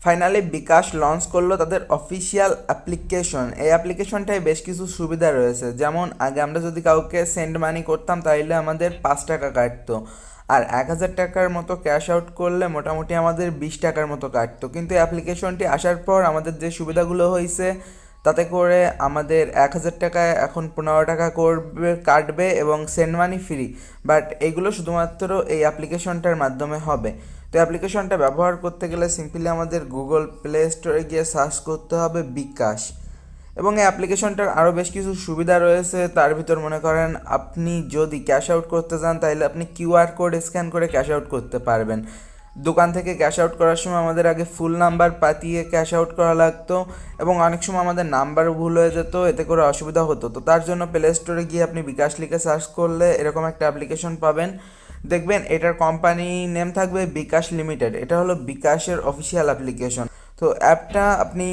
Finally বিকাশ launch করলো তাদের official application. এই অ্যাপ্লিকেশনটায় বেশ কিছু সুবিধা রয়েছে, যেমন আগে আমরা যদি কাউকে সেন্ড মানি করতাম তাহলে আমাদের 5 টাকা কাটতো, আর 1,000 টাকার মতো ক্যাশ আউট করলে মোটামুটি আমাদের 20 টাকার মতো কাটতো। কিন্তু অ্যাপ্লিকেশনটি আসার পর আমাদের যে সুবিধাগুলো হয়েছে তাতে করে আমাদের 1,000 টাকায় এখন 15 টাকা কাটবে এবং সেন্ড মানি ফ্রি। বাট এগুলো শুধুমাত্র এই অ্যাপ্লিকেশনটার মাধ্যমে হবে। তো অ্যাপ্লিকেশনটা ব্যবহার করতে গেলে সিম্পলি আমাদের গুগল প্লে স্টোরে গিয়ে সার্চ করতে হবে বিকাশ। এবং এই অ্যাপ্লিকেশনটার আরও বেশ কিছু সুবিধা রয়েছে। তার ভিতর মনে করেন আপনি যদি ক্যাশ আউট করতে চান তাহলে আপনি কিউআর কোড স্ক্যান করে ক্যাশ আউট করতে পারবেন। দোকান থেকে ক্যাশ আউট করার সময় আমাদের আগে ফুল নাম্বার পাতিয়ে ক্যাশ আউট করা লাগতো এবং অনেক সময় আমাদের নাম্বার ভুল হয়ে যেত, এতে করে অসুবিধা হতো। তো তার জন্য প্লে স্টোরে গিয়ে আপনি বিকাশ লিখে সার্চ করলে এরকম একটা অ্যাপ্লিকেশন পাবেন। দেখবেন এটার কোম্পানি নেম থাকবে বিকাশ লিমিটেড। এটা হলো বিকাশের অফিসিয়াল অ্যাপ্লিকেশন। তো অ্যাপটা আপনি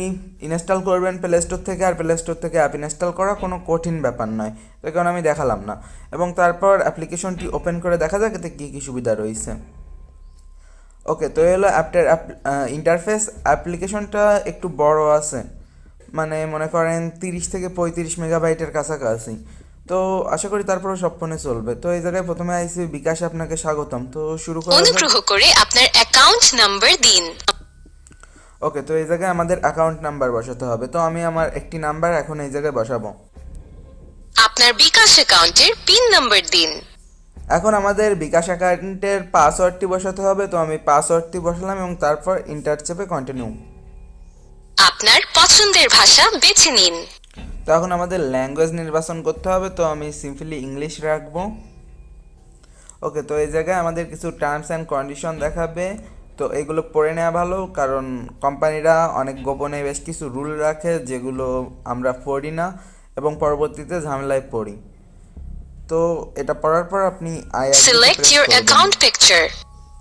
ইনস্টল করবেন প্লে স্টোর থেকে, আর প্লে স্টোর থেকে অ্যাপ ইনস্টল করা কোনো কঠিন ব্যাপার নয়, তাই কারণ আমি দেখালাম না। এবং তারপর অ্যাপ্লিকেশনটি ওপেন করে দেখা যাক এতে কী কী সুবিধা রয়েছে। ওকে, তো এই হলো অ্যাপটার ইন্টারফেস। অ্যাপ্লিকেশনটা একটু বড় আছে, মানে মনে করেন 30 থেকে 35 মেগাবাইটের কাছাকাছি। তো আশা করি তারপরে সব ফোনে চলবে। তো এই জায়গায় প্রথমে আইসি বিকাশে আপনাকে স্বাগতম। তো শুরু করা যাক। অনুগ্রহ করে আপনার অ্যাকাউন্ট নাম্বার দিন। ওকে, তো এই জায়গায় আমাদের অ্যাকাউন্ট নাম্বার বসাতে হবে। তো আমি আমার একটি নাম্বার এখন এই জায়গায় বসাবো। আপনার বিকাশ অ্যাকাউন্টের পিন নাম্বার দিন। এখন আমাদের বিকাশ অ্যাকাউন্টের পাসওয়ার্ডটি বসাতে হবে। তো আমি পাসওয়ার্ডটি বসালাম এবং তারপর ইন্টার চেপে কন্টিনিউ। আপনার পছন্দের ভাষা বেছে নিন। তো এখন আমাদের ল্যাঙ্গুয়েজ নির্বাচন করতে হবে। তো আমি সিম্পলি ইংলিশ রাখবো। ওকে, তো এই জায়গায় আমাদের কিছু টার্মস অ্যান্ড কন্ডিশন দেখাবে। তো এগুলো পড়ে নেওয়া ভালো, কারণ কোম্পানিরা অনেক গোপনে বেশ কিছু রুল রাখে যেগুলো আমরা পড়ি না এবং পরবর্তীতে ঝামেলায় পড়ি। তো এটা পড়ার পর আপনি সিলেক্ট ইওর অ্যাকাউন্ট পিকচার।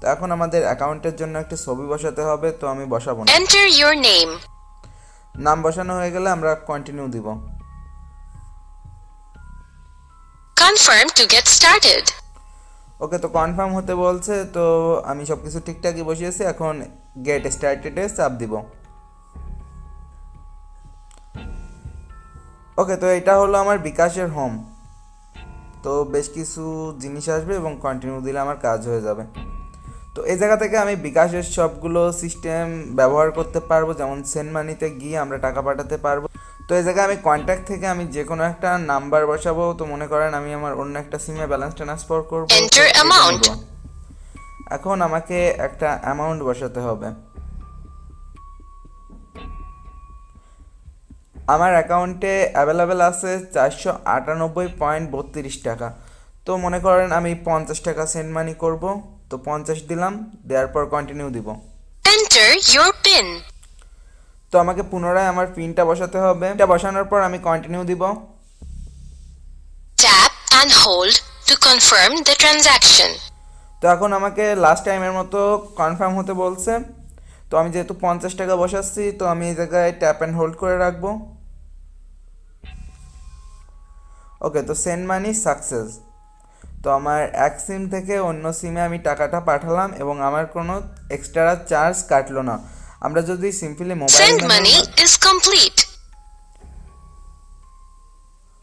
তো এখন আমাদের অ্যাকাউন্টের জন্য একটা ছবি বসাতে হবে। তো আমি বসাবো না। Enter your name. নাম বসানো হয়ে গেলে আমরা কন্টিনিউ দিব। Confirm to get started. Okay, তো কনফার্ম হতে বলছে। তো আমি সব কিছু ঠিকঠাকই বসিয়েছি। এখন গেট স্টার্টেডে চাপ দিব। ওকে, তো এটা হলো আমার বিকাশের হোম। তো বেশ কিছু জিনিস আসবে এবং কন্টিনিউ দিলে আমার কাজ হয়ে যাবে। তো এই জায়গা থেকে আমি বিকাশের সবগুলো সিস্টেম ব্যবহার করতে পারবো, যেমন সেন্ড মানিতে গিয়ে আমরা টাকা পাঠাতে পারবো। তো এই জায়গায় আমি কন্ট্যাক্ট থেকে আমি যে কোনো একটা নাম্বার বসাবো। তো মনে করেন আমি আমার অন্য একটা সিমে ব্যালেন্স ট্রান্সফার করবো। এখন আমাকে একটা অ্যামাউন্ট বসাতে হবে। আমার অ্যাকাউন্টে অ্যাভেলেবেল আছে 498.32 টাকা। তো মনে করেন আমি 50 টাকা সেন্ড মানি করব। তো 50 দিলাম, দেওয়ার পর কন্টিনিউ দিব। Enter your pin. তো আমাকে পুনরায় আমার পিনটা বসাতে হবে। এটা বসানোর পর আমি কন্টিনিউ দিব। Tap and hold to confirm the transaction. তো এখন আমাকে লাস্ট টাইমের মতো কনফার্ম হতে বলছে। তো আমি যেহেতু 50 টাকা বসাচ্ছি, তো আমি এই জায়গায় ট্যাপ অ্যান্ড হোল্ড করে রাখবো। ওকে, তো সেন্ড মানি সাকসেস। তো আমার এক সিম থেকে অন্য সিমে আমি টাকাটা পাঠালাম এবং আমার কোনো এক্সট্রা চার্জ কাটলো না। আমরা যদি simply mobile money is complete.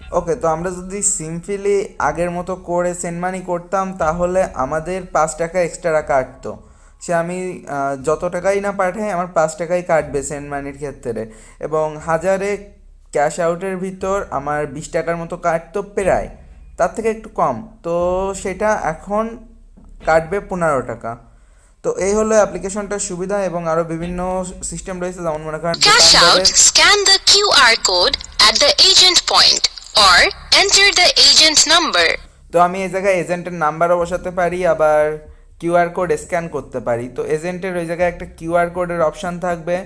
Okay, তো আমরা যদি সিম্পলি আগের মতো করে সেন্ড মানি করতাম তাহলে আমাদের 5 টাকা এক্সট্রা কাটতো। সে আমি যত টাকাই না পাঠাই আমার 5 টাকাই কাটবে সেন্ড মানির ক্ষেত্রে, এবং 1000-এ ক্যাশ আউটের ভিতর আমার 20 টাকার মতো কাটতো প্রায়, তার থেকে একটু কম। তো সেটা এখন কাটবে 15 টাকা। তো এই হলো অ্যাপ্লিকেশনটার সুবিধা, এবং আরও বিভিন্ন সিস্টেম রয়েছে, যেমন মনে করেন cash out, scan the QR code at the agent point or enter the agent number. তো আমি এই জায়গায় এজেন্টের নাম্বারও বসাতে পারি, আবার কিউআর কোড স্ক্যান করতে পারি। তো এজেন্টের ওই জায়গায় একটা কিউআর কোডের অপশান থাকবে।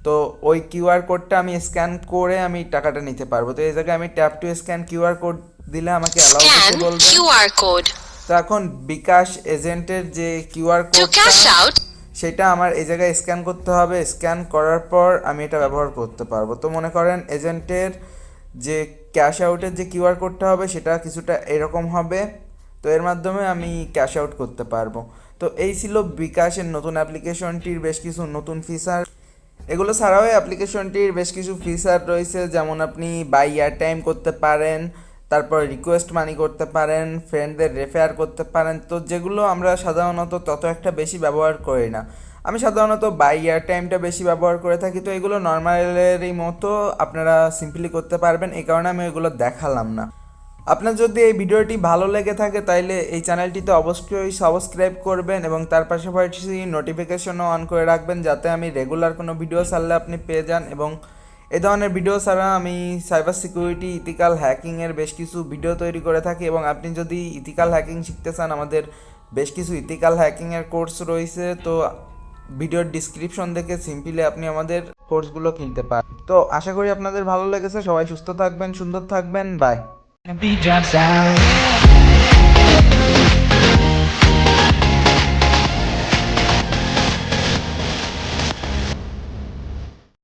তো ওই কিউআর কোডটা আমি স্ক্যান করে আমি টাকাটা নিতে পারবো। তো এই জায়গায় আমি tap two scan QR code দিলে আমাকে অ্যালাউ করতে বলবে। QR code. তো এখন বিকাশ এজেন্টের যে কিউআর কোডটা সেটা আমার এই জায়গায় স্ক্যান করতে হবে। স্ক্যান করার পর আমি এটা ব্যবহার করতে পারবো। তো মনে করেন এজেন্টের যে ক্যাশ আউটের যে কিউআর কোডটা হবে সেটা কিছুটা এরকম হবে। তো এর মাধ্যমে আমি ক্যাশ আউট করতে পারবো। তো এই ছিল বিকাশের নতুন অ্যাপ্লিকেশনটির বেশ কিছু নতুন ফিচার। এগুলো ছাড়াও এই অ্যাপ্লিকেশনটির বেশ কিছু ফিচার রয়েছে, যেমন আপনি বাই এয়ারটাইম করতে পারেন, তারপর রিকোয়েস্ট মানি করতে পারেন, ফ্রেন্ডদের রেফার করতে পারেন, তো যেগুলো আমরা সাধারণত তত একটা বেশি ব্যবহার করি না। আমি সাধারণত বাই এয়ারটাইমটা বেশি ব্যবহার করে থাকি, তো এগুলো নর্মালেরই মতো আপনারা সিম্পলি করতে পারবেন, এই কারণে আমি এগুলো দেখালাম না। আপনার যদি এই ভিডিওটি ভালো লেগে থাকে তাইলে এই চ্যানেলটিতে অবশ্যই সাবস্ক্রাইব করবেন এবং তার পাশাপাশি নোটিফিকেশনও অন করে রাখবেন, যাতে আমি রেগুলার কোনো ভিডিও ছাড়লে আপনি পেয়ে যান। এবং এই ধরনের ভিডিও ছাড়া আমি সাইবার সিকিউরিটি, ইথিক্যাল হ্যাকিংয়ের বেশ কিছু ভিডিও তৈরি করে থাকি, এবং আপনি যদি ইথিক্যাল হ্যাকিং শিখতে চান আমাদের বেশ কিছু ইথিক্যাল হ্যাকিংয়ের কোর্স রয়েছে, তো ভিডিওর ডিসক্রিপশন দেখে সিম্পলি আপনি আমাদের কোর্সগুলো কিনতে পারেন। তো আশা করি আপনাদের ভালো লেগেছে। সবাই সুস্থ থাকবেন, সুন্দর থাকবেন, by. The beat drops out.